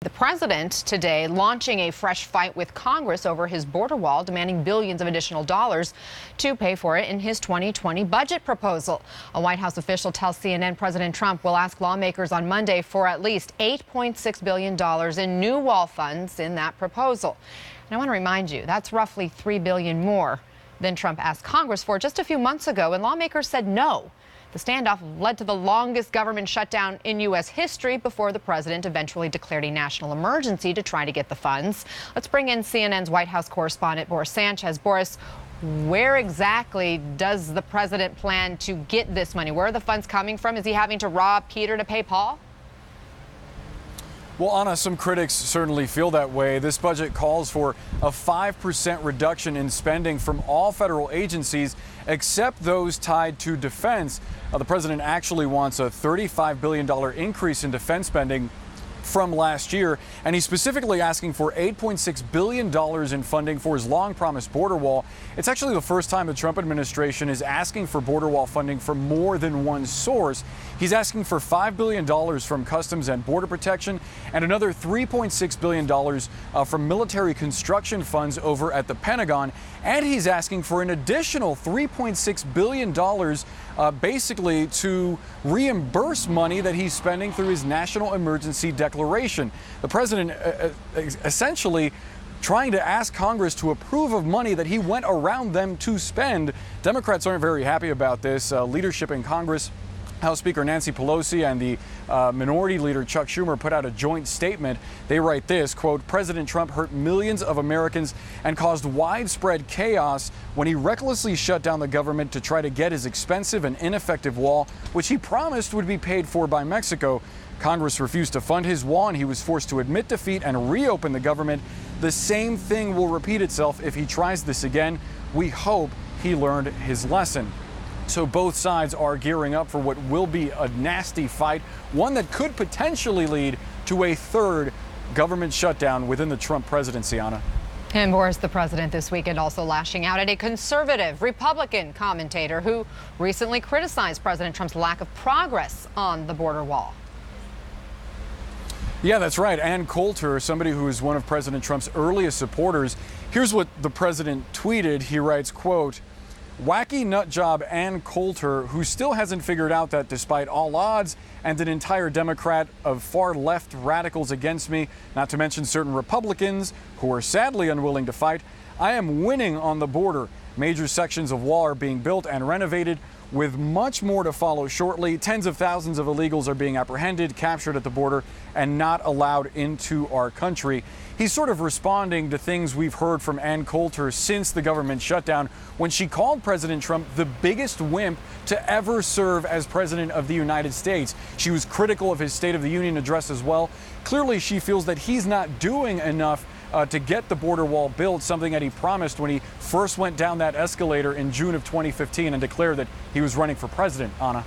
The president today launching a fresh fight with Congress over his border wall, demanding billions of additional dollars to pay for it in his 2020 budget proposal. A White House official tells CNN President Trump will ask lawmakers on Monday for at least $8.6 billion in new wall funds in that proposal. And I want to remind you, that's roughly $3 billion more than Trump asked Congress for just a few months ago, and lawmakers said no. The standoff led to the longest government shutdown in U.S. history before the president eventually declared a national emergency to try to get the funds. Let's bring in CNN's White House correspondent, Boris Sanchez. Boris, where exactly does the president plan to get this money? Where are the funds coming from? Is he having to rob Peter to pay Paul? Well, Anna, some critics certainly feel that way. This budget calls for a 5% reduction in spending from all federal agencies except those tied to defense. The president actually wants a $35 billion increase in defense spending from last year, and he's specifically asking for $8.6 billion in funding for his long-promised border wall. It's actually the first time the Trump administration is asking for border wall funding from more than one source. He's asking for $5 billion from Customs and Border Protection and another $3.6 billion from military construction funds over at the Pentagon. And he's asking for an additional $3.6 billion basically to reimburse money that he's spending through his national emergency declaration. The president essentially trying to ask Congress to approve of money that he went around them to spend. Democrats aren't very happy about this. Leadership in Congress, House Speaker Nancy Pelosi and the Minority Leader Chuck Schumer put out a joint statement. They write this, quote, President Trump hurt millions of Americans and caused widespread chaos when he recklessly shut down the government to try to get his expensive and ineffective wall, which he promised would be paid for by Mexico. Congress refused to fund his wall and he was forced to admit defeat and reopen the government. The same thing will repeat itself if he tries this again. We hope he learned his lesson. So both sides are gearing up for what will be a nasty fight, one that could potentially lead to a third government shutdown within the Trump presidency, Anna. And Boris, the president this weekend also lashing out at a conservative Republican commentator who recently criticized President Trump's lack of progress on the border wall. Yeah, that's right. And Coulter, somebody who is one of President Trump's earliest supporters. Here's what the president tweeted. He writes, quote, Wacky nutjob Ann Coulter, who still hasn't figured out that despite all odds and an entire Democrat of far left radicals against me, not to mention certain Republicans who are sadly unwilling to fight, I am winning on the border. Major sections of wall are being built and renovated, with much more to follow shortly. Tens of thousands of illegals are being apprehended, captured at the border, and not allowed into our country. He's sort of responding to things we've heard from Ann Coulter since the government shutdown, when she called President Trump the biggest wimp to ever serve as president of the United States. She was critical of his State of the Union address as well. Clearly, she feels that he's not doing enough to get the border wall built, something that he promised when he first went down that escalator in June of 2015 and declared that he was running for president, Anna.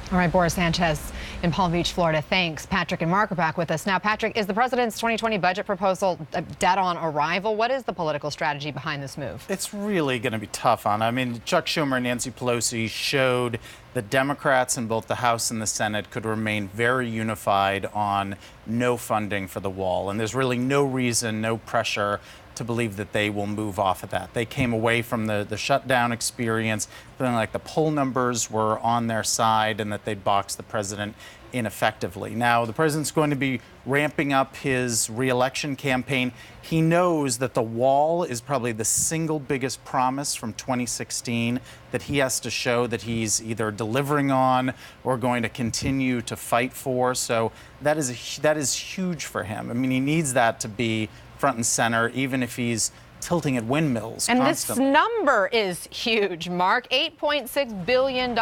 All right, Boris Sanchez in Palm Beach, Florida. Thanks. Patrick and Mark are back with us now. Patrick, is the president's 2020 budget proposal dead on arrival? What is the political strategy behind this move? It's really going to be tough, Anna. I mean, Chuck Schumer and Nancy Pelosi showed that Democrats in both the House and the Senate could remain very unified on no funding for the wall. And there's really no reason, no pressure to believe that they will move off of that. They came away from the shutdown experience feeling like the poll numbers were on their side and that they'd box the president ineffectively. Now, the president's going to be ramping up his re-election campaign. He knows that the wall is probably the single biggest promise from 2016 that he has to show that he's either delivering on or going to continue to fight for. So that is huge for him. I mean, he needs that to be front and center, even if he's tilting at windmills and constantly. This number is huge, Mark. $8.6 billion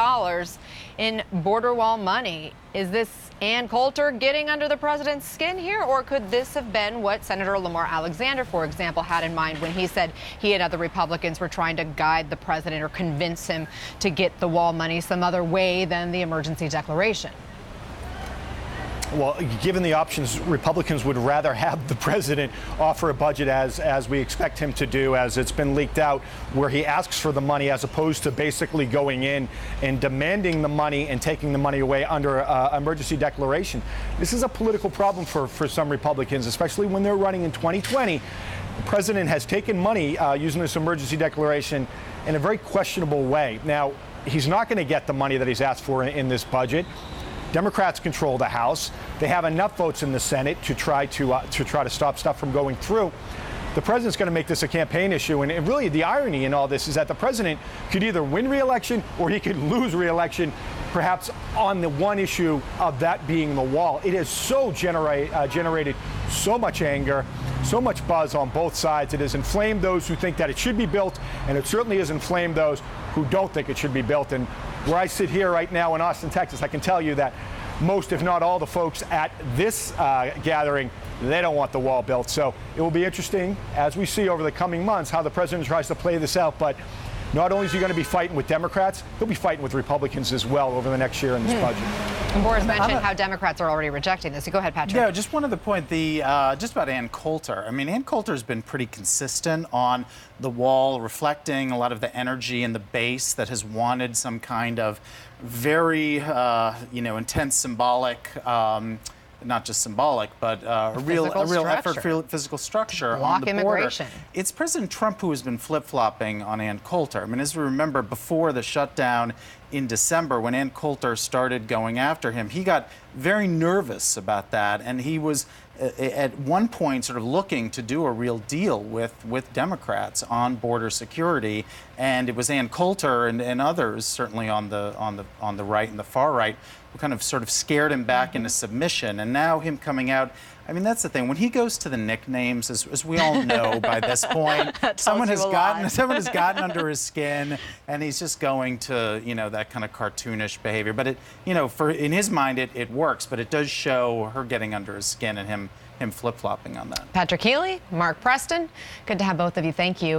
in border wall money. Is this Ann Coulter getting under the president's skin here, or could this have been what Senator Lamar Alexander, for example, had in mind when he said he and other Republicans were trying to guide the president or convince him to get the wall money some other way than the emergency declaration? Well, given the options, Republicans would rather have the president offer a budget as we expect him to do, as it's been leaked out, where he asks for the money as opposed to basically going in and demanding the money and taking the money away under emergency declaration. This is a political problem for some Republicans, especially when they're running in 2020. The president has taken money using this emergency declaration in a very questionable way. Now, he's not going to get the money that he's asked for in this budget. Democrats control the House. They have enough votes in the Senate to try to stop stuff from going through. The president's going to make this a campaign issue, and really the irony in all this is that the president could either win re-election or he could lose re-election, perhaps on the one issue of that being the wall. It has so generated so much anger, so much buzz on both sides. It has inflamed those who think that it should be built, and it certainly has inflamed those who don't think it should be built. And where I sit here right now in Austin, Texas, I can tell you that most, if not all, the folks at this gathering, they don't want the wall built. So it will be interesting as we see over the coming months how the president tries to play this out. But not only is he going to be fighting with Democrats, he'll be fighting with Republicans as well over the next year in this budget. And Boris mentioned how Democrats are already rejecting this. So go ahead, Patrick. Yeah, just one other point. Just about Ann Coulter. I mean, Ann Coulter has been pretty consistent on the wall, reflecting a lot of the energy in the base that has wanted some kind of very, intense symbolic. Not just symbolic, but a real effort for physical structure on the border. Immigration. It's President Trump who has been flip-flopping on Ann Coulter. I mean, as we remember, before the shutdown in December, when Ann Coulter started going after him, he got very nervous about that, and he was at one point sort of looking to do a real deal with Democrats on border security, and it was Ann Coulter and others, certainly on the right and the far right, who kind of sort of scared him back into submission. And now him coming out, I mean, that's the thing. When he goes to the nicknames, as we all know by this point, someone has gotten under his skin, and he's just going to, that kind of cartoonish behavior. But in his mind, it works. But it does show her getting under his skin and him flip-flopping on that. Patrick Healy, Mark Preston, good to have both of you. Thank you.